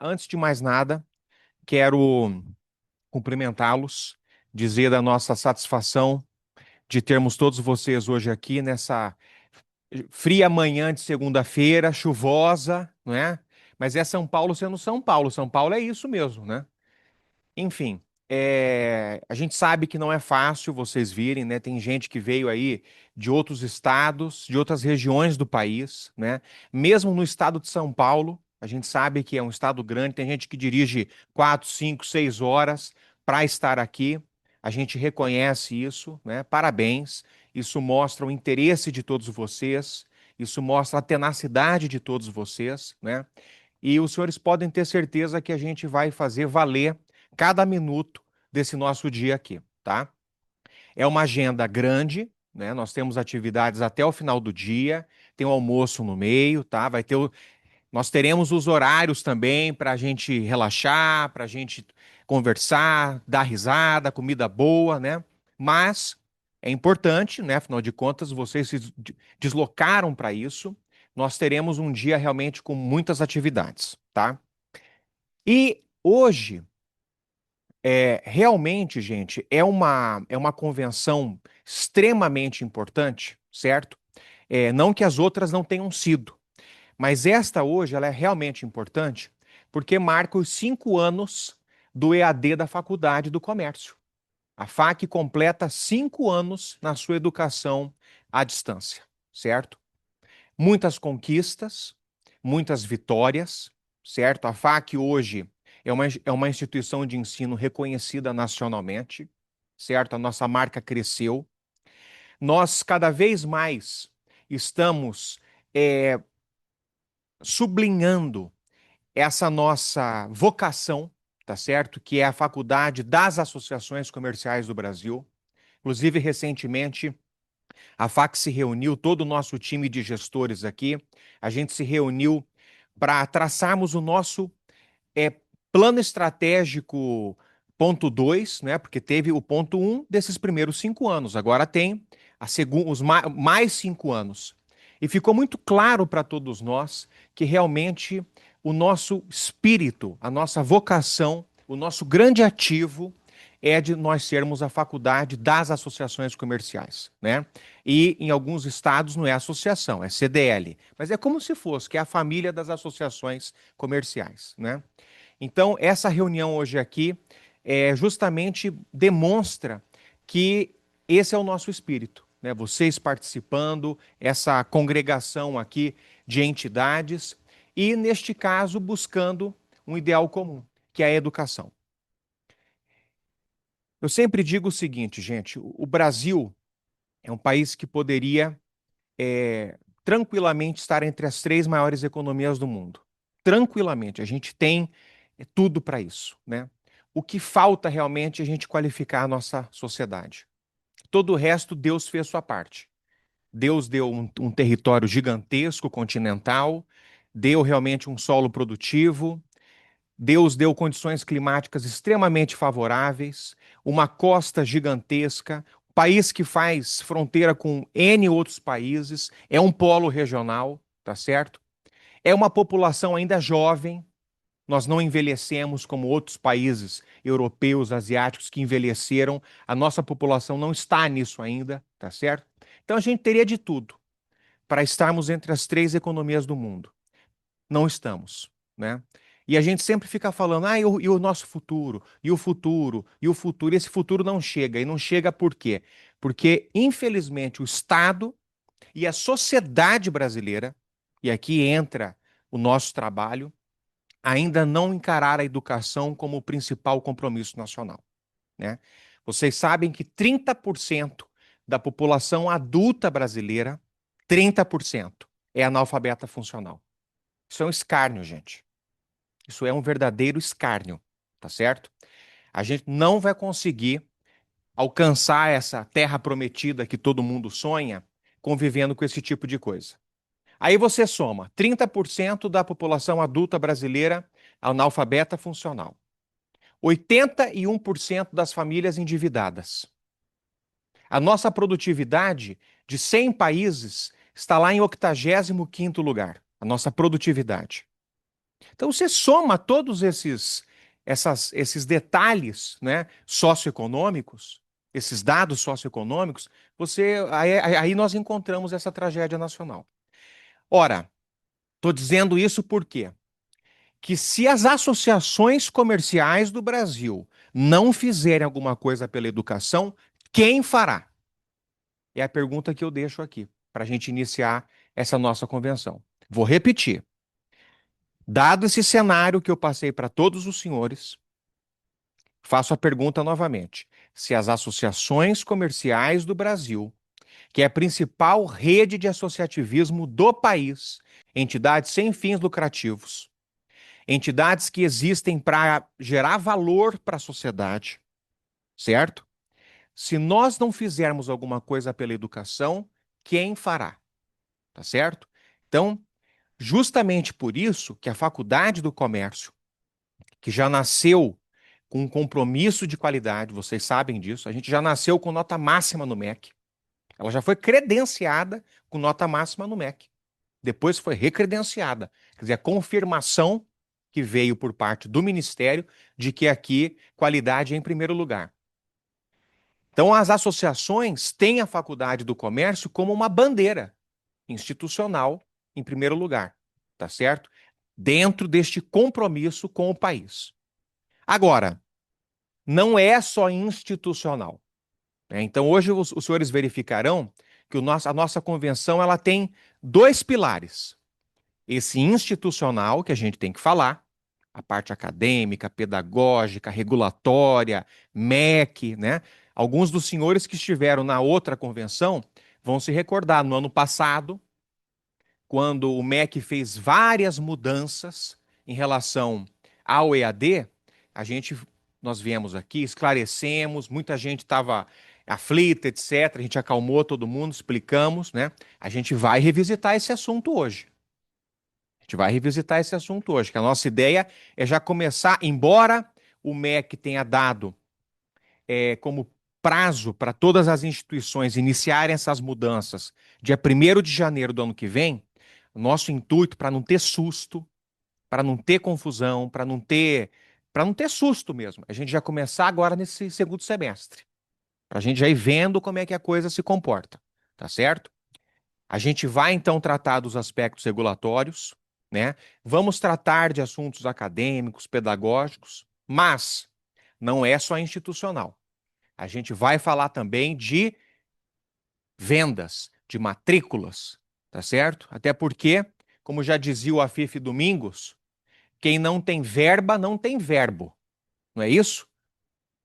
Antes de mais nada, quero cumprimentá-los, dizer da nossa satisfação de termos todos vocês hoje aqui nessa fria manhã de segunda-feira, chuvosa, não é? Mas é São Paulo sendo São Paulo. São Paulo é isso mesmo, né? Enfim, a gente sabe que não é fácil vocês virem, né? Tem gente que veio aí de outros estados, de outras regiões do país, né? Mesmo no estado de São Paulo, a gente sabe que é um estado grande, tem gente que dirige 4, 5, 6 horas para estar aqui. A gente reconhece isso, né? Parabéns. Isso mostra o interesse de todos vocês, isso mostra a tenacidade de todos vocês, né? E os senhores podem ter certeza que a gente vai fazer valer cada minuto desse nosso dia aqui, tá? É uma agenda grande, né? Nós temos atividades até o final do dia, tem o almoço no meio, tá? Nós teremos os horários também para a gente relaxar, para a gente conversar, dar risada, comida boa, né? Mas é importante, né? Afinal de contas, vocês deslocaram para isso. Nós teremos um dia realmente com muitas atividades, tá? E hoje, realmente, gente, é uma convenção extremamente importante, certo? Não que as outras não tenham sido, mas esta hoje ela é realmente importante porque marca os 5 anos do EAD da Faculdade do Comércio. A FAC completa 5 anos na sua educação à distância, certo? Muitas conquistas, muitas vitórias, certo? A FAC hoje é uma instituição de ensino reconhecida nacionalmente, certo? A nossa marca cresceu. Nós cada vez mais estamos é, sublinhando essa nossa vocação, tá certo? Que é a Faculdade das Associações Comerciais do Brasil. Inclusive, recentemente, a FAC se reuniu, todo o nosso time de gestores aqui, a gente se reuniu para traçarmos o nosso é, plano estratégico ponto 2, né? Porque teve o ponto 1 desses primeiros 5 anos, agora tem os mais 5 anos. E ficou muito claro para todos nós que realmente o nosso espírito, a nossa vocação, o nosso grande ativo é de nós sermos a faculdade das associações comerciais, né? E em alguns estados não é associação, é CDL, mas é como se fosse, que é a família das associações comerciais, né? Então, essa reunião hoje aqui justamente demonstra que esse é o nosso espírito, né? Vocês participando, essa congregação aqui de entidades e, neste caso, buscando um ideal comum, que é a educação. Eu sempre digo o seguinte, gente: o Brasil é um país que poderia tranquilamente estar entre as 3 maiores economias do mundo. Tranquilamente, a gente tem tudo para isso, né? O que falta realmente é a gente qualificar a nossa sociedade. Todo o resto, Deus fez sua parte. Deus deu um território gigantesco, continental, deu realmente um solo produtivo, Deus deu condições climáticas extremamente favoráveis, uma costa gigantesca, país que faz fronteira com N outros países, é um polo regional, tá certo? É uma população ainda jovem, nós não envelhecemos como outros países europeus, asiáticos que envelheceram, a nossa população não está nisso ainda, tá certo? Então a gente teria de tudo para estarmos entre as 3 economias do mundo. Não estamos, né? E a gente sempre fica falando, e o nosso futuro, e o futuro, e o futuro, e esse futuro não chega. E não chega por quê? Porque, infelizmente, o Estado e a sociedade brasileira, e aqui entra o nosso trabalho, ainda não encararam a educação como o principal compromisso nacional, né? Vocês sabem que 30% da população adulta brasileira, 30% é analfabeta funcional. Isso é um escárnio, gente. Isso é um verdadeiro escárnio, tá certo? A gente não vai conseguir alcançar essa terra prometida que todo mundo sonha convivendo com esse tipo de coisa. Aí você soma 30% da população adulta brasileira analfabeta funcional, 81% das famílias endividadas. A nossa produtividade de 100 países está lá em 85º lugar, a nossa produtividade. Então, você soma todos esses detalhes, né, socioeconômicos, esses dados socioeconômicos, aí nós encontramos essa tragédia nacional. Ora, estou dizendo isso por quê? Que se as associações comerciais do Brasil não fizerem alguma coisa pela educação, quem fará? É a pergunta que eu deixo aqui, para a gente iniciar essa nossa convenção. Vou repetir. Dado esse cenário que eu passei para todos os senhores, faço a pergunta novamente. Se as associações comerciais do Brasil, que é a principal rede de associativismo do país, entidades sem fins lucrativos, entidades que existem para gerar valor para a sociedade, certo? Se nós não fizermos alguma coisa pela educação, quem fará? Tá certo? Então, justamente por isso que a Faculdade do Comércio, que já nasceu com um compromisso de qualidade, vocês sabem disso, a gente já nasceu com nota máxima no MEC. Ela já foi credenciada com nota máxima no MEC. Depois foi recredenciada. Quer dizer, a confirmação que veio por parte do Ministério de que aqui qualidade é em primeiro lugar. Então, as associações têm a Faculdade do Comércio como uma bandeira institucional em primeiro lugar, tá certo? Dentro deste compromisso com o país. Agora, não é só institucional, né? Então, hoje os senhores verificarão que a nossa convenção ela tem dois pilares. Esse institucional, que a gente tem que falar, a parte acadêmica, pedagógica, regulatória, MEC, né? Alguns dos senhores que estiveram na outra convenção vão se recordar, no ano passado, quando o MEC fez várias mudanças em relação ao EAD, a gente, nós viemos aqui, esclarecemos, muita gente estava aflita, etc. A gente acalmou todo mundo, explicamos, né? A gente vai revisitar esse assunto hoje. A gente vai revisitar esse assunto hoje, que a nossa ideia é já começar, embora o MEC tenha dado como prazo para todas as instituições iniciarem essas mudanças dia 1º de janeiro do ano que vem, o nosso intuito para não ter susto, para não ter confusão, para não ter susto mesmo, a gente já começar agora nesse segundo semestre, para a gente já ir vendo como é que a coisa se comporta, tá certo? A gente vai então tratar dos aspectos regulatórios, né? Vamos tratar de assuntos acadêmicos, pedagógicos, mas não é só institucional. A gente vai falar também de vendas, de matrículas, tá certo? Até porque, como já dizia o Afife Domingos, quem não tem verba não tem verbo, não é isso?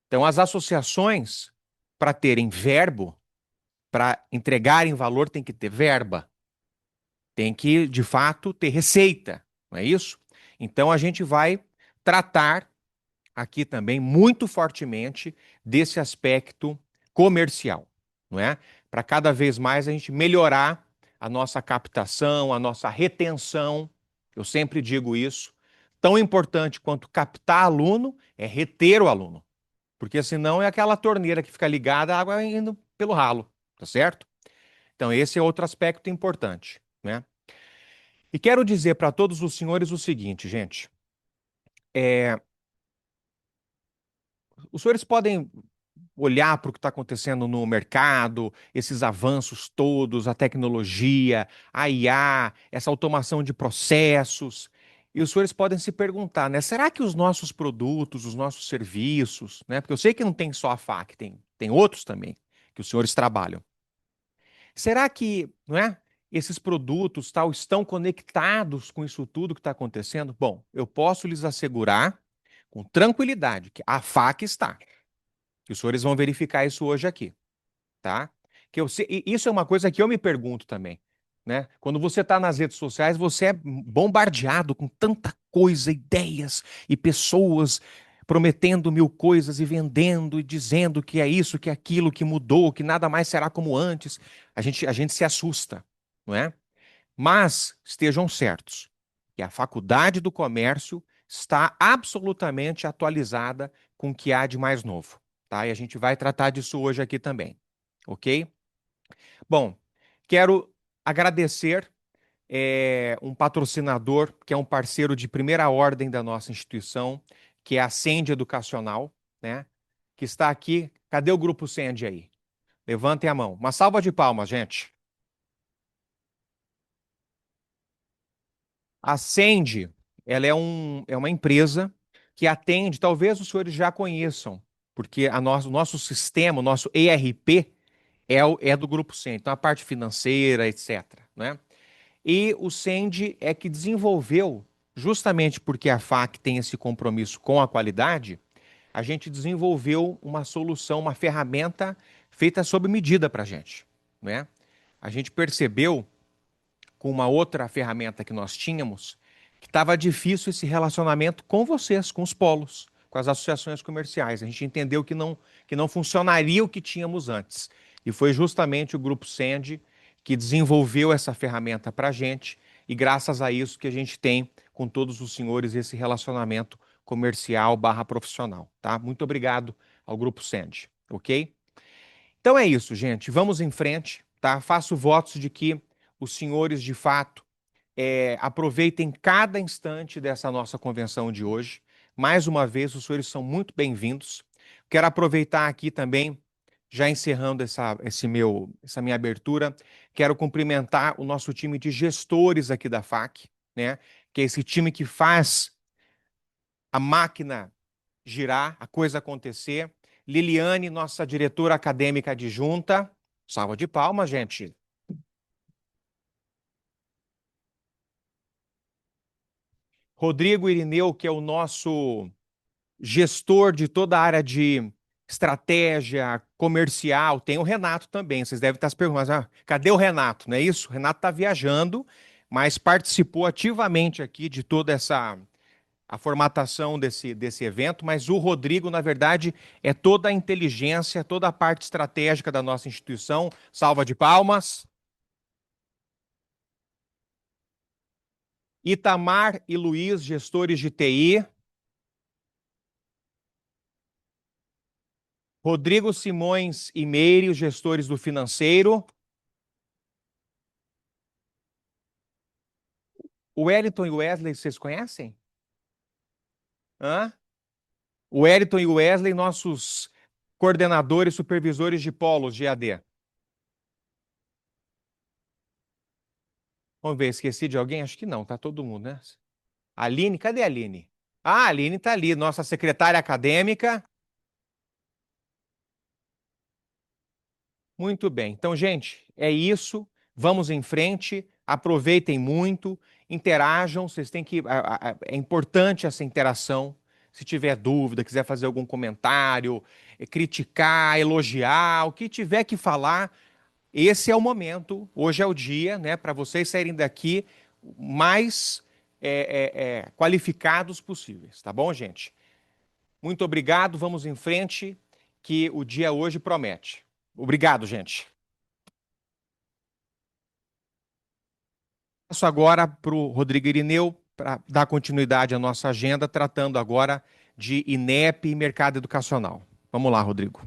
Então, as associações, para terem verbo, para entregarem valor, tem que ter verba, tem que, de fato, ter receita, não é isso? Então, a gente vai tratar aqui também muito fortemente desse aspecto comercial, não é? Para cada vez mais a gente melhorar a nossa captação, a nossa retenção. Eu sempre digo isso. Tão importante quanto captar aluno é reter o aluno, porque senão é aquela torneira que fica ligada, a água indo pelo ralo, tá certo? Então esse é outro aspecto importante, né? E quero dizer para todos os senhores o seguinte, gente, é, os senhores podem olhar para o que está acontecendo no mercado, esses avanços todos, a tecnologia, a IA, essa automação de processos. E os senhores podem se perguntar, né? Será que os nossos produtos, os nossos serviços, né? Porque eu sei que não tem só a FAC, tem outros também que os senhores trabalham. Será que, não é? Esses produtos tal estão conectados com isso tudo que está acontecendo? Bom, eu posso lhes assegurar com tranquilidade que a FAC está. Que os senhores vão verificar isso hoje aqui, tá? E isso é uma coisa que eu me pergunto também, né? Quando você está nas redes sociais, você é bombardeado com tanta coisa, ideias e pessoas prometendo mil coisas e vendendo e dizendo que é isso, que é aquilo, que mudou, que nada mais será como antes. A gente se assusta, não é? Mas estejam certos que a Faculdade do Comércio está absolutamente atualizada com o que há de mais novo, tá? E a gente vai tratar disso hoje aqui também, ok? Bom, quero agradecer um patrocinador, que é um parceiro de primeira ordem da nossa instituição, que é a Sende Educacional, né? Que está aqui. Cadê o grupo Sende aí? Levantem a mão. Uma salva de palmas, gente. A Sende, ela é uma empresa que atende, talvez os senhores já conheçam, porque o nosso sistema, o nosso ERP é do Grupo Sende, então a parte financeira, etc, né? E o Sende é que desenvolveu, justamente porque a FAC tem esse compromisso com a qualidade, a gente desenvolveu uma solução, uma ferramenta feita sob medida para a gente, né? A gente percebeu com uma outra ferramenta que nós tínhamos, que estava difícil esse relacionamento com vocês, com os polos, com as associações comerciais. A gente entendeu que não funcionaria o que tínhamos antes. E foi justamente o Grupo Send que desenvolveu essa ferramenta para a gente, e graças a isso que a gente tem com todos os senhores esse relacionamento comercial barra profissional, tá? Muito obrigado ao Grupo Send, ok? Então é isso, gente. Vamos em frente, tá? Faço votos de que os senhores, de fato, aproveitem cada instante dessa nossa convenção de hoje. Mais uma vez, os senhores são muito bem-vindos. Quero aproveitar aqui também, já encerrando essa minha abertura, quero cumprimentar o nosso time de gestores aqui da FAC, né? Que é esse time que faz a máquina girar, a coisa acontecer. Liliane, nossa diretora acadêmica adjunta. Salva de palmas, gente. Rodrigo Irineu, que é o nosso gestor de toda a área de estratégia comercial. Tem o Renato também. Vocês devem estar se perguntando, cadê o Renato? Não é isso? O Renato está viajando, mas participou ativamente aqui de toda essa a formatação desse evento, mas o Rodrigo, na verdade, é toda a inteligência, toda a parte estratégica da nossa instituição. Salva de palmas. Itamar e Luiz, gestores de TI. Rodrigo Simões e Meire, os gestores do financeiro. O Wellington e o Wesley, vocês conhecem? Hã? O Wellington e o Wesley, nossos coordenadores, supervisores de polos de AD. Vamos ver, esqueci de alguém? Acho que não, tá todo mundo, né? Aline, cadê a Aline? Ah, a Aline tá ali, nossa secretária acadêmica. Muito bem. Então, gente, é isso. Vamos em frente. Aproveitem muito, interajam. Vocês têm que. É importante essa interação. Se tiver dúvida, quiser fazer algum comentário, criticar, elogiar, o que tiver que falar, esse é o momento. Hoje é o dia, né, para vocês saírem daqui mais qualificados possíveis. Tá bom, gente? Muito obrigado. Vamos em frente, que o dia hoje promete. Obrigado, gente. Passo agora para o Rodrigo Irineu para dar continuidade à nossa agenda, tratando agora de INEP e mercado educacional. Vamos lá, Rodrigo.